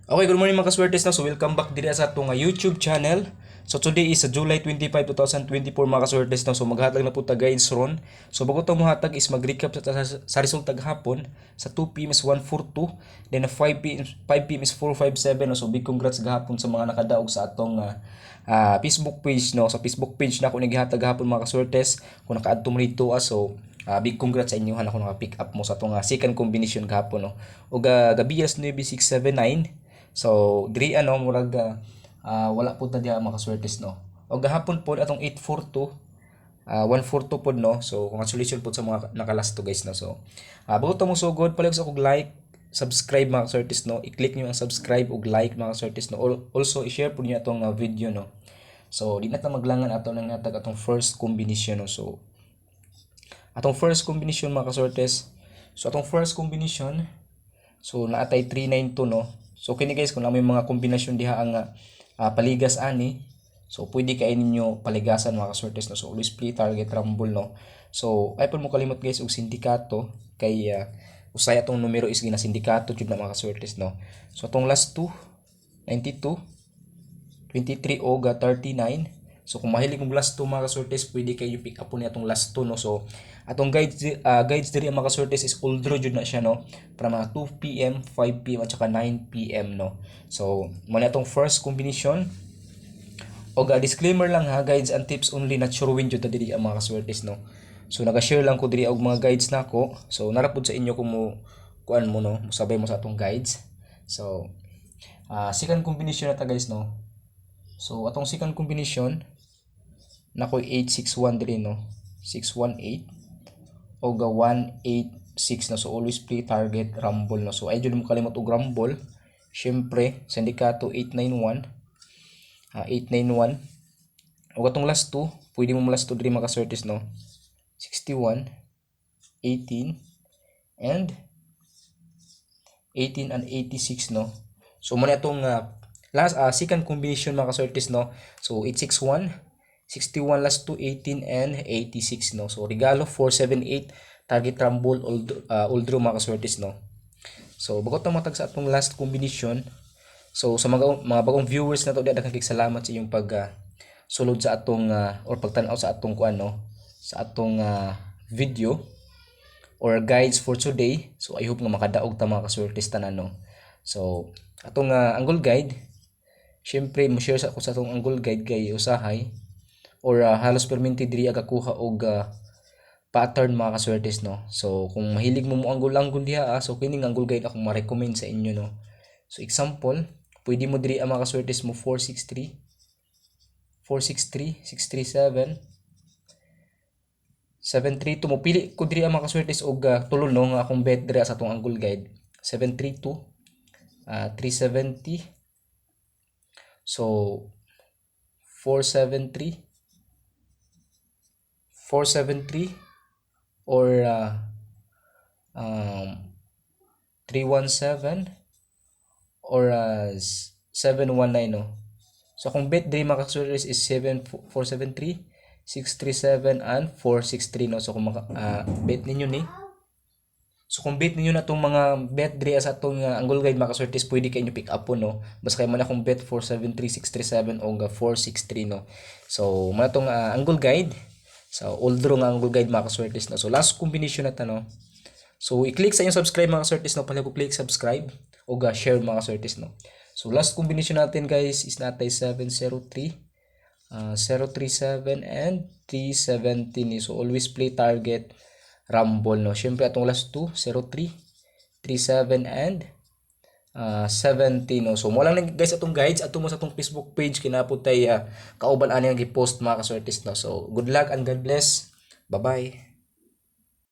Okay, good morning mga kaswertes na. So welcome back diri sa atong YouTube channel. So today is July 25, 2024 mga kaswertes na. So maghatag na po ta guys ron. So bago ta mohatag is mag-recap sa resulta gahapon. Sa 2 PM is 142, then 5 PM is 457 no. So big congrats gahapon sa mga nakadaog sa atong Facebook page no. Sa Facebook page na ako nagihatag gahapon mga kaswertes. Kung nakaadto mo dito big congrats sa inyo ako naka-pick up mo sa atong second combination gahapon no. O gabi 9679. So, diri murag wala pud na diha makaswertes no. O gahapon pod atong 842, 142 pod no. So, congratulations pod sa mga nakalas to guys no. So, bago ta mo sugod, palig sa kog like, subscribe mga kaswertes no. I-click niyo ang subscribe ug like mga kaswertes no. Also, i-share pod niyo atong video no. So, di na ta maglangan ato nang natag atong first combination no. So, atong first combination mga kaswertes. So, atong first combination, so naatay 392 no. So kini guys kung may mga kombinasyon diha ang paligas ani, so pwede kay ninyo paligasan mga kaswertes no. So always play target rumble no. So ay pud mo kalimot guys og sindikato kay usay atong numero is gina sindikato jud na mga kaswertes no. So atong last 2 92 23 o 39. So kung mahilig mong last 2 mga kaswertes, pwede kayo pick up po niya atong last 2 no. So atong guides diri mga kaswertes is all draw jud na siya no. Para mga 2 PM, 5 PM at saka 9 PM no. So mo na atong first combination. O disclaimer lang ha, guides and tips only, not sure win jud ta diri ang mga kaswertes no. So naga-share lang ko diri og mga guides nako. So narapod sa inyo kung mo kuan mo no, sabay mo sa atong guides. So second combination na ta guys no. So atong second combination nakoy 861 diri no. 618 o 186 na. So always play target rumble no. So ay jud mo kalimot og rumble. Syempre sindikato 891. 891. O atong last 2, pwede mo last 2 diri makaswertes no. 61 18 and 18 and 86 no. So mo na itong last second combination mga kaswertes no. So 861, 61 last 2, 18 and 86 no. So regalo 478 target rumble all draw mga kaswertes no. So bago ta matag sa atong last combination, so sa mga bagong viewers na to, daghang salamat sa inyong pag sulod sa atong or pagtan-aw sa atong kuan no, sa atong video or guides for today. So I hope nga makadaog ta mga kaswertes tanan no. So atong angle guide, syempre mo share sa ako sa atong angle guide kay usahay or halos perminti diri aga kuha og pattern mga kaswertes no. So kung mahilig mo angle diha so kining angle guide akong ma-recommend sa inyo no. So example, pwede mo diri mga kaswertes mo 463 463 637 732 mo pili ko diri mga kaswertes og tulon no nga akong bet diri sa atong angle guide 732 370. So 473 or 317 or 719 no. So kung bet diri mga kaswertes is 473 637 and 463 no. So kung bet ninyo ni, so kung bet ninyo na tong mga bet diri sa atong angle guide mga kaswertes, pwede kayo pick up po no. Basta kayo man akong bet 473 637 o 463 no. So man tong angle guide. So all draw nga angle guide mga kaswertes no. So last combination na ta no. So i-click sa inyong subscribe mga kaswertes no. Pala ko click subscribe o share mga kaswertes no. So last combination natin guys is natay 703 037 and 317. So always play target rumble no. Syempre atong last 2 03 37 and 17 no. So mo lang guys atong guides ato mo sa atong Facebook page kinapod tay kauban ani nga gi-post mga kaswertes no. So good luck and God bless. Bye bye.